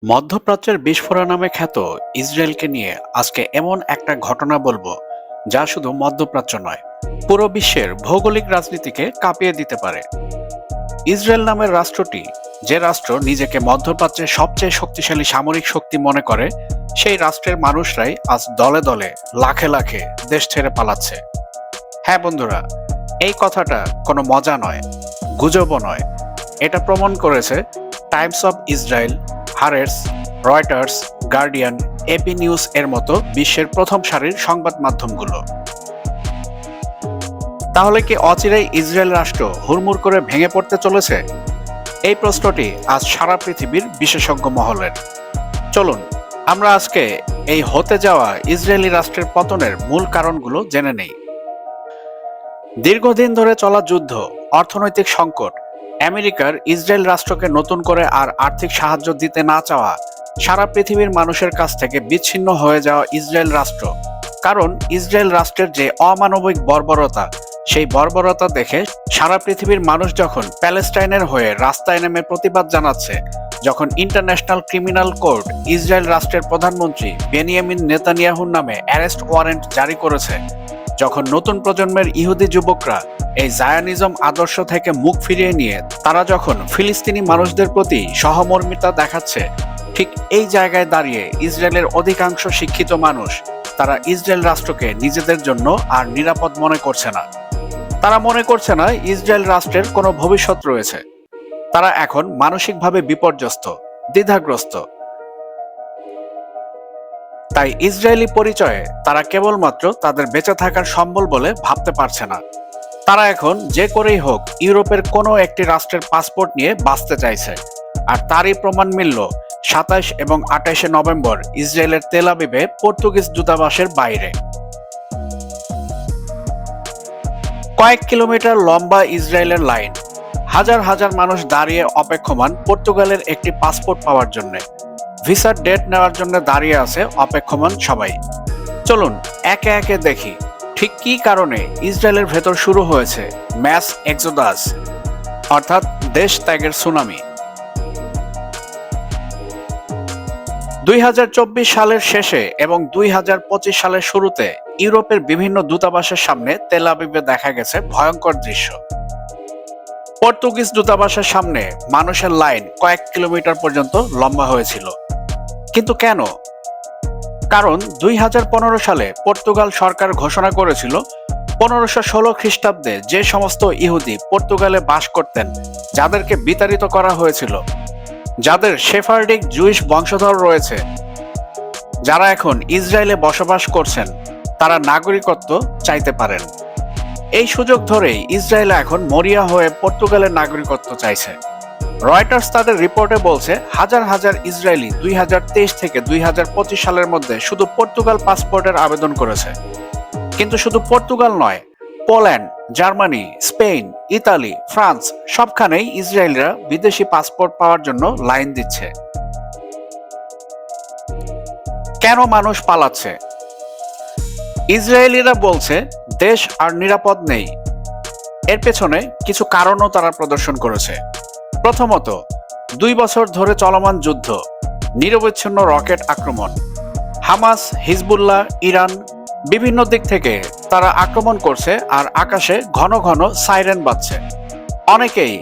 মধ্যপ্রাচ্যের বিস্ফোরণ নামে খ্যাত ইসরায়েলকে নিয়ে আজকে এমন একটা ঘটনা বলবো যা শুধু মধ্যপ্রাচ্য নয়, পুরো বিশ্বের ভৌগোলিক রাজনীতিকে কাঁপিয়ে দিতে পারে। ইসরায়েল নামের রাষ্ট্রটি, যে রাষ্ট্র নিজেকে মধ্যপ্রাচ্যের সবচেয়ে শক্তিশালী সামরিক শক্তি মনে করে, সেই রাষ্ট্রের মানুষরাই আজ দলে দলে লাখে লাখে দেশ ছেড়ে পালাচ্ছে। হ্যাঁ বন্ধুরা, এই কথাটা কোনো মজা নয়, গুজবও নয়। এটা প্রমাণ করেছে Times of Israel, Haaretz, Reuters, Guardian, AP news এর মতো বিশ্বের প্রথম সারির সংবাদ মাধ্যমগুলো। তাহলে কি অচিরেই ইসরায়েল রাষ্ট্র হুড়মুড় করে ভেঙে পড়তে চলেছে? এই প্রশ্নটি আজ সারা পৃথিবীর বিশেষজ্ঞ মহলের। চলুন আমরা আজকে এই হতে যাওয়া ইসরায়েলি রাষ্ট্রের পতনের মূল কারণগুলো জেনে নেই। দীর্ঘদিন ধরে চলা যুদ্ধ, অর্থনৈতিক সংকট, আমেরিকার ইসরায়েল রাষ্ট্রকে নতুন করে আর আর্থিক সাহায্য দিতে না চাওয়া, সারা পৃথিবীর মানুষের কাছ থেকে বিচ্ছিন্ন হয়ে যাওয়া ইসরায়েল রাষ্ট্র। কারণ ইসরায়েল রাষ্ট্রের যে অমানবিক বর্বরতা, সেই বর্বরতা দেখে সারা পৃথিবীর মানুষ যখন প্যালেস্টাইনের হয়ে রাস্তায় নেমে প্রতিবাদ জানাচ্ছে, যখন ইন্টারন্যাশনাল ক্রিমিনাল কোর্ট ইসরায়েল রাষ্ট্রের প্রধানমন্ত্রী বেনিয়ামিন নেতানিয়াহুর নামে অ্যারেস্ট ওয়ারেন্ট জারি করেছে, যখন নতুন প্রজন্মের ইহুদি যুবকরা এই জায়ানিজম আদর্শ থেকে মুখ ফিরিয়ে নিয়ে তারা যখন ফিলিস্তিনি মানুষদের প্রতি সহমর্মিতা দেখাচ্ছে, ঠিক এই জায়গায় দাঁড়িয়ে ইসরায়েলের অধিকাংশ শিক্ষিত মানুষ তারা ইসরায়েল রাষ্ট্রকে নিজেদের জন্য আর নিরাপদ মনে করছে না। তারা মনে করছে না ইসরায়েল রাষ্ট্রের কোনো ভবিষ্যৎ রয়েছে। তারা এখন মানসিকভাবে বিপর্যস্ত, দ্বিধাগ্রস্ত। তাই ইসরায়েলি পরিচয়ে তারা কেবলমাত্র তাদের বেঁচে থাকার সম্বল বলে ভাবতে পারছে না। তারা এখন যে করেই হোক ইউরোপের কোনো একটি রাষ্ট্রের পাসপোর্ট নিয়ে বাঁচতে চাইছে। আর তারই প্রমাণ মিলল ২৭ এবং ২৮ নভেম্বর ইসরায়েলের তেল আবিবে পর্তুগিজ দূতাবাসের বাইরে। কয়েক কিলোমিটার লম্বা ইসরায়েলের লাইন, হাজার হাজার মানুষ দাঁড়িয়ে অপেক্ষমান পর্তুগালের একটি পাসপোর্ট পাওয়ার জন্য। ভিসার ডেট নেওয়ার জন্য দাঁড়িয়ে আছে অপেক্ষমান সবাই। চলুন একে একে দেখি ঠিক কী কারণে ইসরায়েলের ভেতর শুরু হয়েছে ম্যাস এক্সোডাস, অর্থাৎ দেশ ত্যাগের সুনামি। ২০২৪ সালের শেষে এবং ২০২৫ সালের শুরুতে ইউরোপের বিভিন্ন দূতাবাসের সামনে তেল আবিবে দেখা গেছে ভয়ঙ্কর দৃশ্য। পর্তুগিজ দূতাবাসের সামনে মানুষের লাইন কয়েক কিলোমিটার পর্যন্ত লম্বা হয়েছিল। কিন্তু কেন? কারণ ২০১৫ সালে পর্তুগাল সরকার ঘোষণা করেছিল ১৫১৬ খ্রিস্টাব্দে যে সমস্ত ইহুদি পর্তুগালে বাস করতেন, যাদেরকে বিতাড়িত করা হয়েছিল, যাদের সেফারডিক জুইশ বংশধর রয়েছে, যারা এখন ইসরায়েলে বসবাস করছেন, তারা নাগরিকত্ব চাইতে পারেন। এই সুযোগ ধরেই ইসরায়েল এখন মরিয়া হয়ে পর্তুগালের নাগরিকত্ব চাইছে। রয়টার্স তাদের রিপোর্টে বলছে হাজার হাজার ইসরায়েলি ২০২৩ থেকে ২০২৫ সালের মধ্যে শুধু পর্তুগাল পাসপোর্টের আবেদন করেছে। কিন্তু শুধু পর্তুগাল নয়, Poland, Germany, Spain, Italy, France সবখানেই ইসরায়েলিরা বিদেশি পাসপোর্ট পাওয়ার জন্য লাইন দিচ্ছে। কেন মানুষ পালাচ্ছে? ইসরায়েলিরা বলছে দেশ আর নিরাপদ নেই। এর পেছনে কিছু কারণও তারা প্রদর্শন করেছে। প্রথমত, ২ বছর ধরে চলমান যুদ্ধ, নিরবচ্ছিন্ন রকেট আক্রমণ, হামাস, হিজবুল্লাহ, ইরান বিভিন্ন দিক থেকে তারা আক্রমণ করছে আর আকাশে ঘন ঘন সাইরেন বাজছে। অনেকেই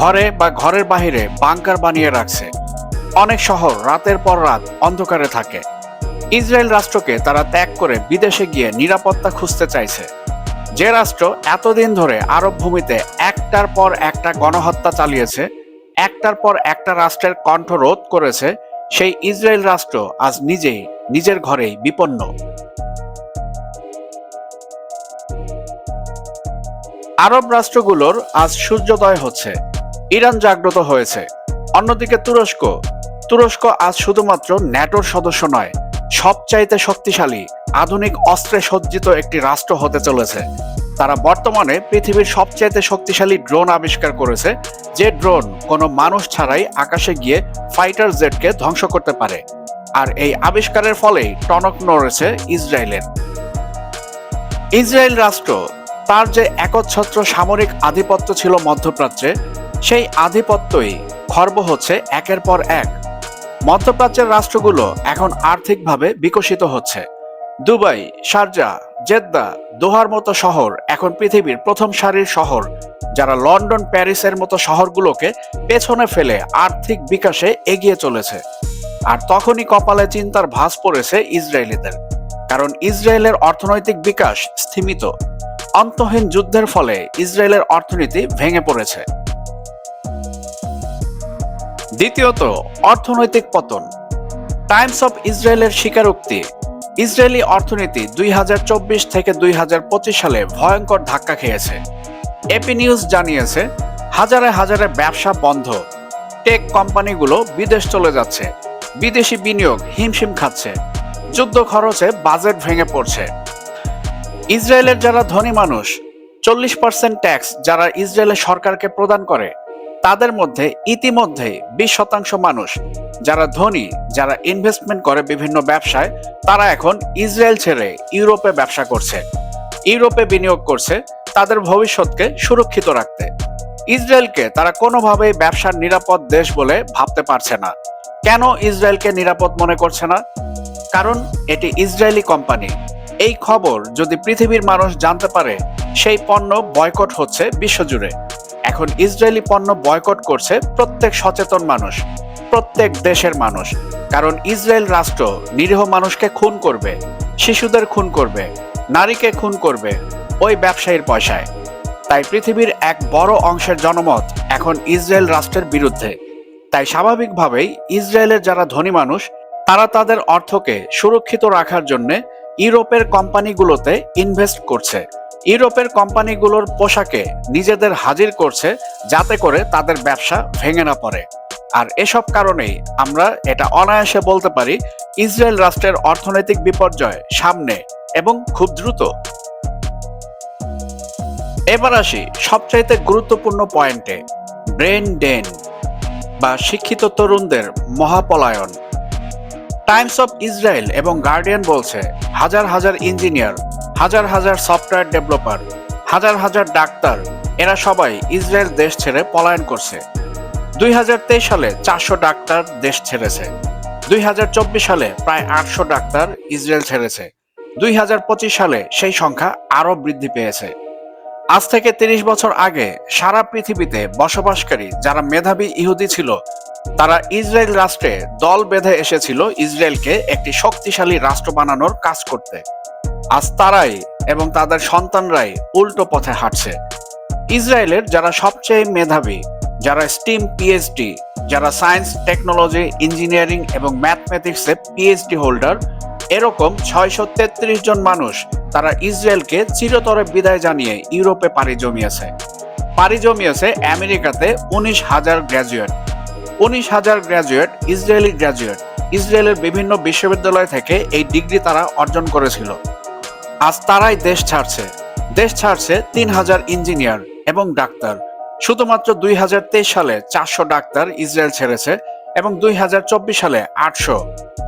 ঘরে বা ঘরের বাহিরে বাংকার বানিয়ে রাখছে। অনেক শহর রাতের পর রাত অন্ধকারে থাকে। ইসরায়েল রাষ্ট্রকে তারা ত্যাগ করে বিদেশে গিয়ে নিরাপত্তা খুঁজতে চাইছে। যে রাষ্ট্র এতদিন ধরে আরব ভূমিতে একটার পর একটা গণহত্যা চালিয়েছে, একটার পর একটা রাষ্ট্রের কণ্ঠ রোধ করেছে, সেই ইসরায়েল রাষ্ট্র আজ নিজেই নিজের ঘরেই বিপন্ন। আরব রাষ্ট্রগুলোর আজ সূর্যোদয় হচ্ছে, ইরান জাগ্রত হয়েছে। অন্যদিকে তুরস্ক আজ শুধুমাত্র ন্যাটোর সদস্য নয়, সবচাইতে শক্তিশালী আধুনিক অস্ত্রে সজ্জিত একটি রাষ্ট্র হতে চলেছে। তারা বর্তমানে পৃথিবীর সবচাইতে শক্তিশালী ড্রোন আবিষ্কার করেছে, যে ড্রোন কোনো মানুষ ছাড়াই আকাশে গিয়ে ফাইটার জেটকে ধ্বংস করতে পারে। আর এই আবিষ্কারের ফলেই টনক নড়েছে ইসরায়েলের। ইসরায়েল রাষ্ট্র তার যে একচ্ছত্র সামরিক আধিপত্য ছিল মধ্যপ্রাচ্যে, সেই আধিপত্যই খর্ব হচ্ছে একের পর এক। মধ্যপ্রাচ্যের রাষ্ট্রগুলো এখন আর্থিকভাবে বিকশিত হচ্ছে। দুবাই, শারজাহ, জেদ্দা, দোহার মতো শহর এখন পৃথিবীর প্রথম সারির শহর, যারা লন্ডন, প্যারিসের মতো শহরগুলোকে পেছনে ফেলে আর্থিক বিকাশে এগিয়ে চলেছে। আর তখনই কপালে চিন্তার ভাঁজ পড়েছে ইসরায়েলিদের, কারণ ইসরায়েলের অর্থনৈতিক বিকাশ স্থিমিত। অন্তহীন যুদ্ধের ফলে ইসরায়েলের অর্থনীতি ভেঙে পড়েছে। দ্বিতীয়ত, অর্থনৈতিক পতন। টাইমস অফ ইসরায়েলের স্বীকারোক্তি, ইসরায়েলি অর্থনীতি 2024 থেকে 2025 সালে ভয়ঙ্কর ধাক্কা খেয়েছে। এপি নিউজ জানিয়েছে, হাজারে হাজারে ব্যবসা বন্ধ, টেক কোম্পানিগুলো বিদেশ চলে যাচ্ছে, বিদেশি বিনিয়োগ হিমশিম খাচ্ছে, যুদ্ধ খরচে বাজেট ভেঙে পড়ছে। ইসরায়েলের যারা ধনী মানুষ, 40% ট্যাক্স যারা ইসরায়েলের সরকারকে প্রদান করে, তাদের মধ্যে ইতিমধ্যে 20% মানুষ যারা ধনী, যারা ইনভেস্টমেন্ট করে বিভিন্ন ব্যবসায়, তারা এখন ইসরায়েল ছেড়ে ইউরোপে ব্যবসা করছে, ইউরোপে বিনিয়োগ করছে তাদের ভবিষ্যৎকে সুরক্ষিত রাখতে। ইসরায়েলকে তারা কোনোভাবেই ব্যবসার নিরাপদ দেশ বলে ভাবতে পারছে না। কেন ইসরায়েলকে নিরাপদ মনে করছে না? কারণ এটি ইসরায়েলি কোম্পানি। এই খবর যদি পৃথিবীর মানুষ জানতে পারে, সেই পণ্য বয়কট হচ্ছে বিশ্বজুড়ে। এখন ইসরায়েলি পণ্য বয়কট করছে প্রত্যেক সচেতন মানুষ, প্রত্যেক দেশের মানুষ। কারণ ইসরায়েল রাষ্ট্র নিরীহ মানুষকে খুন করবে, শিশুদের খুন করবে, নারীকে খুন করবে ওই ব্যবসায়ীর পয়সায়। তাই পৃথিবীর এক বড় অংশের জনমত এখন ইসরায়েল রাষ্ট্রের বিরুদ্ধে। তাই স্বাভাবিকভাবেই ইসরায়েলের যারা ধনী মানুষ, তারা তাদের অর্থকে সুরক্ষিত রাখার জন্য ইউরোপের কোম্পানিগুলোতে ইনভেস্ট করছে, ইউরোপের কোম্পানিগুলোর পোশাকে নিজেদের হাজির করছে, যাতে করে তাদের ব্যবসা ভেঙে না পড়ে। আর এসব কারণেই আমরা এটা অনায়াসে বলতে পারি, ইসরায়েল রাষ্ট্রের অর্থনৈতিক বিপর্যয় সামনে এবং খুব দ্রুত। এবার আসি সবচাইতে গুরুত্বপূর্ণ পয়েন্টে, ব্রেন ড্রেন বা শিক্ষিত তরুণদের মহাপলায়ন। টাইমস অফ ইসরায়েল এবং গার্ডিয়ান বলছে, হাজার হাজার ইঞ্জিনিয়ার, হাজার হাজার সফটওয়্যার ডেভেলপার, হাজার হাজার ডাক্তার, এরা সবাই ইসরায়েল দেশ ছেড়ে পলায়ন করছে। 2023 সালে 400 ডাক্তার দেশ ছেড়েছে, 2024 সালে প্রায় 800 ডাক্তার ইসরায়েল ছেড়েছে, 2025 সালে সেই সংখ্যা আরও বৃদ্ধি পেয়েছে। আজ থেকে 30 বছর আগে সারা পৃথিবীতে বসবাসকারী যারা মেধাবী ইহুদি ছিল, তারা ইসরায়েল রাষ্ট্রে দল বেঁধে এসেছিল ইসরায়েলকে একটি শক্তিশালী রাষ্ট্র বানানোর কাজ করতে। আজ তারাই এবং তাদের সন্তানরাই উল্টো পথে হাঁটছে। ইসরায়েলের যারা সবচেয়ে মেধাবী, যারা স্টিম পিএইচডি, যারা সায়েন্স, টেকনোলজি, ইঞ্জিনিয়ারিং এবং ম্যাথমেটিক্সে পিএইচডি হোল্ডার, এরকম 633 জন মানুষ, তারা ইসরায়েলকে চিরতরে বিদায় জানিয়ে ইউরোপে পাড়ি জমিয়েছে আমেরিকাতে 19,000 গ্র্যাজুয়েট, 19,000 গ্র্যাজুয়েট, ইসরায়েলি গ্র্যাজুয়েট, ইসরায়েলের বিভিন্ন বিশ্ববিদ্যালয় থেকে এই ডিগ্রি তারা অর্জন করেছিল। আজ তারাই দেশ ছাড়ছে 3,000 ইঞ্জিনিয়ার এবং ডাক্তার। শুধুমাত্র 2023 সালে 400 ডাক্তার ইসরায়েল ছেড়েছে এবং 2024 সালে 800,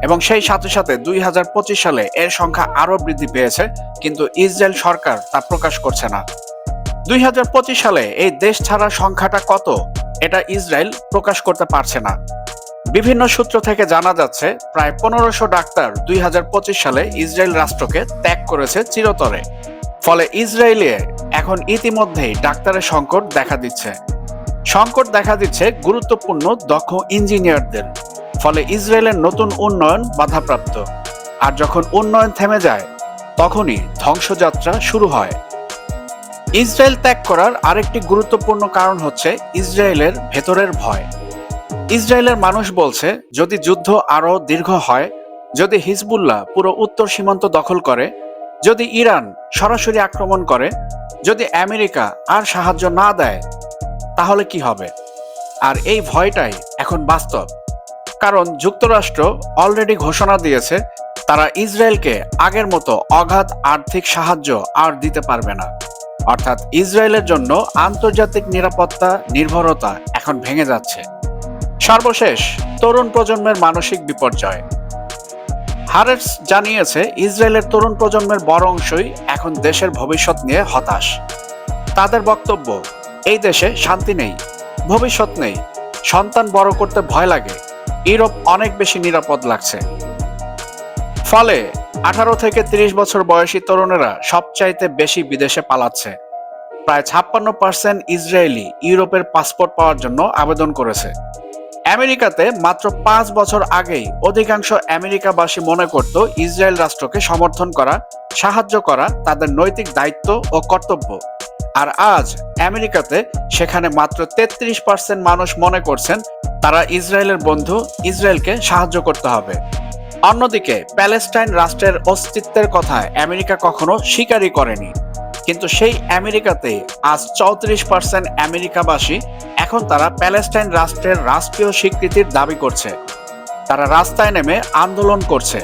এবং সেই সাথে সাথে 2025 সালে এর সংখ্যা আরও বৃদ্ধি পেয়েছে, কিন্তু ইসরায়েল সরকার তা প্রকাশ করছে না। 2025 সালে এই দেশ ছাড়ার সংখ্যাটা কত, এটা ইসরায়েল প্রকাশ করতে পারছে না। বিভিন্ন সূত্র থেকে জানা যাচ্ছে, প্রায় 1500 ডাক্তার 2025 সালে ইসরায়েল রাষ্ট্রকে ত্যাগ করেছে চিরতরে। ফলে ইসরায়েলে এখন ইতিমধ্যেই ডাক্তারের সংকট দেখা দিচ্ছে গুরুত্বপূর্ণ দক্ষ ইঞ্জিনিয়ারদের। ফলে ইসরায়েলের নতুন উন্নয়ন বাধাপ্রাপ্ত। আর যখন উন্নয়ন থেমে যায়, তখনই ধ্বংসযাত্রা শুরু হয়। ইসরায়েল ত্যাগ করার আরেকটি গুরুত্বপূর্ণ কারণ হচ্ছে ইসরায়েলের ভেতরের ভয়। ইসরায়েলের মানুষ বলছে, যদি যুদ্ধ আরও দীর্ঘ হয়, যদি হিজবুল্লাহ পুরো উত্তর সীমান্ত দখল করে, যদি ইরান সরাসরি আক্রমণ করে, যদি আমেরিকা আর সাহায্য না দেয়, তাহলে কি হবে? আর এই ভয়টাই এখন বাস্তব। কারণ যুক্তরাষ্ট্র অলরেডি ঘোষণা দিয়েছে, তারা ইসরায়েলকে আগের মতো অগাধ আর্থিক সাহায্য আর দিতে পারবে না। অর্থাৎ ইসরায়েলের জন্য আন্তর্জাতিক নিরাপত্তা নির্ভরতা এখন ভেঙে যাচ্ছে। সর্বশেষ, তরুণ প্রজন্মের মানসিক বিপর্যয়। হারেটস জানিয়েছে, ইসরায়েলের তরুণ প্রজন্মের বড় অংশই এখন দেশের ভবিষ্যৎ নিয়ে হতাশ। তাদের বক্তব্য, এই দেশে শান্তি নেই, ভবিষ্যৎ নেই, সন্তান বড় করতে ভয় লাগে, ইউরোপ অনেক বেশি নিরাপদ লাগছে। ফলে 18 থেকে 30 বছর বয়সী তরুণেরা সবচাইতে বেশি বিদেশে পালাচ্ছে। প্রায় 56% ইসরায়েলি ইউরোপের পাসপোর্ট পাওয়ার জন্য আবেদন করেছে। আমেরিকাতে মাত্র 5 বছর আগেই অধিকাংশ আমেরিকাবাসী মনে করত ইসরায়েল রাষ্ট্রকে সমর্থন করা, সাহায্য করা তাদের নৈতিক দায়িত্ব ও কর্তব্য। আর আজ আমেরিকাতে সেখানে মাত্র 33% মানুষ মনে করছেন তারা ইসরায়েলের বন্ধু, ইসরায়েলকে সাহায্য করতে হবে। অন্যদিকে প্যালেস্টাইন রাষ্ট্রের অস্তিত্বের কথা আমেরিকা কখনো স্বীকারই করেনি। কিন্তু সেই আমেরিকাতে আজ 34% আমেরিকাবাসী এখন তারা প্যালেস্টাইন রাষ্ট্রের রাষ্ট্রীয় স্বীকৃতির দাবি করছে। তারা রাস্তায় নেমে আন্দোলন করছে।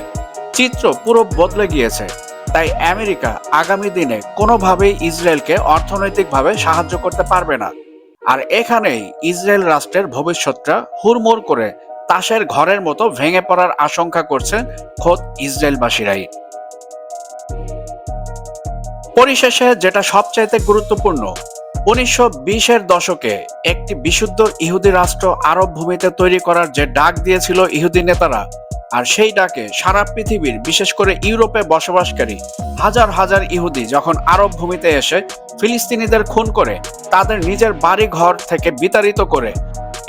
চিত্র পুরো বদলে গিয়েছে। তাই আমেরিকা আগামী দিনে কোনোভাবেই ইসরায়েলকে অর্থনৈতিকভাবে সাহায্য করতে পারবে না। আর এখানেই ইসরায়েল রাষ্ট্রের ভবিষ্যৎটা হুড়মুড় করে তাসের ঘরের মতো ভেঙে পড়ার আশঙ্কা করছেন খোদ ইসরায়েলবাসীরাই। পরিশেষে যেটা সবচাইতে গুরুত্বপূর্ণ, 1920-এর দশকে একটি বিশুদ্ধ ইহুদি রাষ্ট্র আরব ভূমিতে তৈরি করার যে ডাক দিয়েছিল ইহুদি নেতারা, আর সেই ডাকে সারা পৃথিবীর বিশেষ করে ইউরোপে বসবাসকারী হাজার হাজার ইহুদি যখন আরব ভূমিতে এসে ফিলিস্তিনিদের খুন করে তাদের নিজের বাড়ি ঘর থেকে বিতাড়িত করে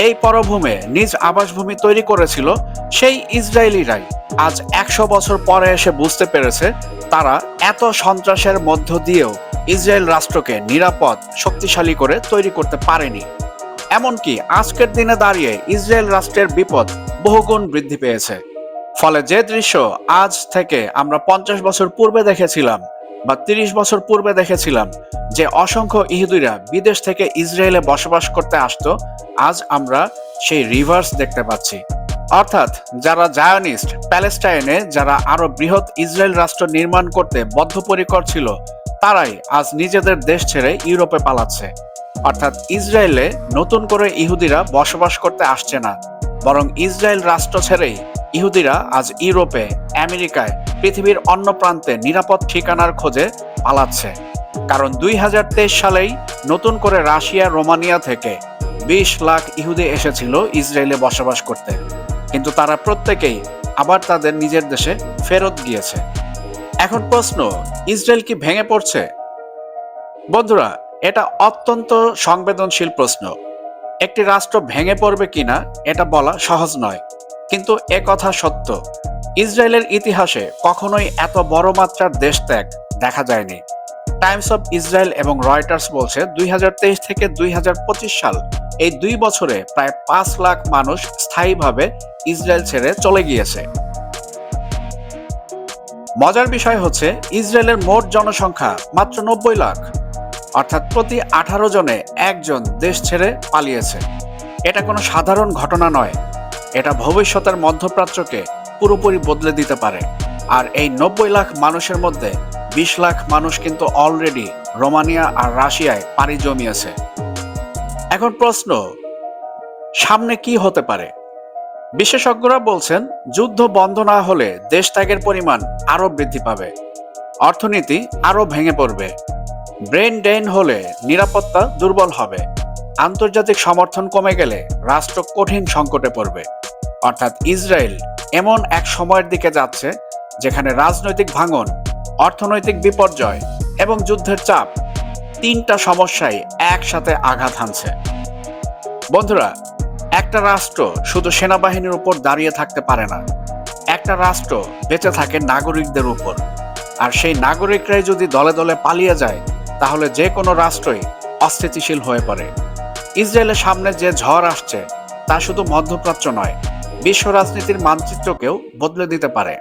এই পরভূমে নিজ আবাসভূমি তৈরি করেছিল, সেই ইসরায়েলিরাই আজ 100 বছর পরে এসে বুঝতে পেরেছে তারা এত সন্ত্রাসের মধ্য দিয়েও ইসরায়েল রাষ্ট্রকে নিরাপদ, শক্তিশালী করে তৈরি করতে পারেনি। এমনকি আজকের দিনে দাঁড়িয়ে ইসরায়েল রাষ্ট্রের বিপদ বহুগুণ বৃদ্ধি পেয়েছে। ফলে যে দৃশ্য আজ থেকে আমরা 50 বছর পূর্বে দেখেছিলাম বা 30 বছর পূর্বে দেখেছিলাম, যে অসংখ্য ইহুদিরা বিদেশ থেকে ইসরায়েলে বসবাস করতে আসতো, আজ আমরা সেই রিভার্স দেখতে পাচ্ছি। অর্থাৎ যারা জায়নিস্ট, প্যালেস্টাইনে যারা আরো বৃহৎ ইসরায়েল রাষ্ট্র নির্মাণ করতে বদ্ধপরিকর ছিল, তারাই আজ নিজেদের দেশ ছেড়ে ইউরোপে পালাচ্ছে। অর্থাৎ ইসরায়েলে নতুন করে ইহুদিরা বসবাস করতে আসছে না, বরং ইসরায়েল রাষ্ট্র ছেড়েই ইহুদিরা আজ ইউরোপে, আমেরিকায়, পৃথিবীর অন্য প্রান্তে নিরাপদ ঠিকানার খোঁজে পালাচ্ছে। কারণ 2023 সালেই নতুন করে রাশিয়া, রোমানিয়া থেকে 20 লাখ ইহুদি এসেছিল ইসরায়েলে বসবাস করতে, কিন্তু তারা প্রত্যেকেই আবার তাদের নিজের দেশে ফেরত গিয়েছে। এখন প্রশ্ন, ইসরায়েল কি ভেঙে পড়ছে? বন্ধুরা, এটা অত্যন্ত সংবেদনশীল প্রশ্ন। একটি রাষ্ট্র ভেঙে পড়বে কিনা এটা বলা সহজ নয়, কিন্তু কথা সত্য, ইসরায়েলের ইতিহাসে কখনোই এত বড় মাত্রার দেশত্যাগ দেখা যায়নি। টাইমস অফ ইসরায়েল এবং রয়টার্স বলছে 2023 থেকে 2025 সাল এই 2 বছরে প্রায় 5 লাখ মানুষ স্থায়ীভাবে ইসরায়েল ছেড়ে চলে গিয়েছে। মজার বিষয় হচ্ছে ইসরায়েলের মোট জনসংখ্যা মাত্র 90 লাখ, অর্থাৎ প্রতি 18 জনে একজন দেশ ছেড়ে পালিয়েছে। এটা কোনো সাধারণ ঘটনা নয়, এটা ভবিষ্যতের মধ্যপ্রাচ্যকে পুরোপুরি বদলে দিতে পারে। আর এই 90 লাখ মানুষের মধ্যে 20 লাখ মানুষ কিন্তু অলরেডি রোমানিয়া আর রাশিয়ায় পাড়ি জমিয়েছে। এখন প্রশ্ন, সামনে কি হতে পারে? বিশেষজ্ঞরা বলছেন যুদ্ধ বন্ধ না হলে দেশ ত্যাগের পরিমাণ আরো বৃদ্ধি পাবে, অর্থনীতি আরো ভেঙে পড়বে, ব্রেন ড্রেন হলে নিরাপত্তা দুর্বল হবে, আন্তর্জাতিক সমর্থন কমে গেলে রাষ্ট্র কঠিন সংকটে পড়বে। অর্থাৎ ইসরায়েল এমন এক সময়ের দিকে যাচ্ছে যেখানে রাজনৈতিক ভাঙন, অর্থনৈতিক বিপর্যয় এবং যুদ্ধের চাপ, 3টা সমস্যাই একসাথে আঘাত হানছে। বন্ধুরা, একটা রাষ্ট্র শুধু সেনাবাহিনীর উপর দাঁড়িয়ে থাকতে পারে না। একটা রাষ্ট্র বেঁচে থাকে নাগরিকদের উপর, আর সেই নাগরিকরাই যদি দলে দলে পালিয়ে যায় তাহলে যে কোনো রাষ্ট্রই অস্থিতিশীল হয়ে পড়ে। ইসরায়েলের সামনে যে ঝড় আসছে তা শুধু মধ্যপ্রাচ্য নয়, বিশ্ব রাজনীতির মানচিত্রকেও বদলে দিতে পারে।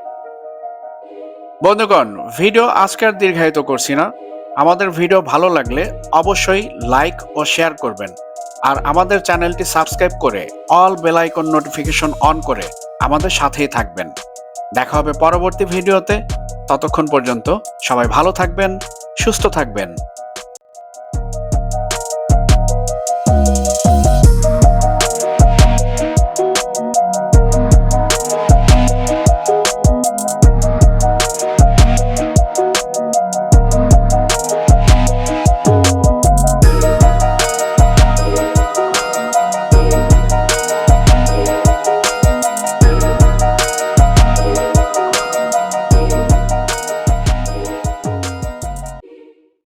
বন্ধুগণ, ভিডিও আজকে আর দীর্ঘায়িত করছি না। আমাদের ভিডিও ভালো লাগলে অবশ্যই লাইক ও শেয়ার করবেন, আর আমাদের চ্যানেলটি সাবস্ক্রাইব করে all bell icon notification on করে আমাদের সাথেই থাকবেন। দেখা হবে পরবর্তী ভিডিওতে। ততক্ষণ পর্যন্ত সবাই ভালো থাকবেন, সুস্থ থাকবেন।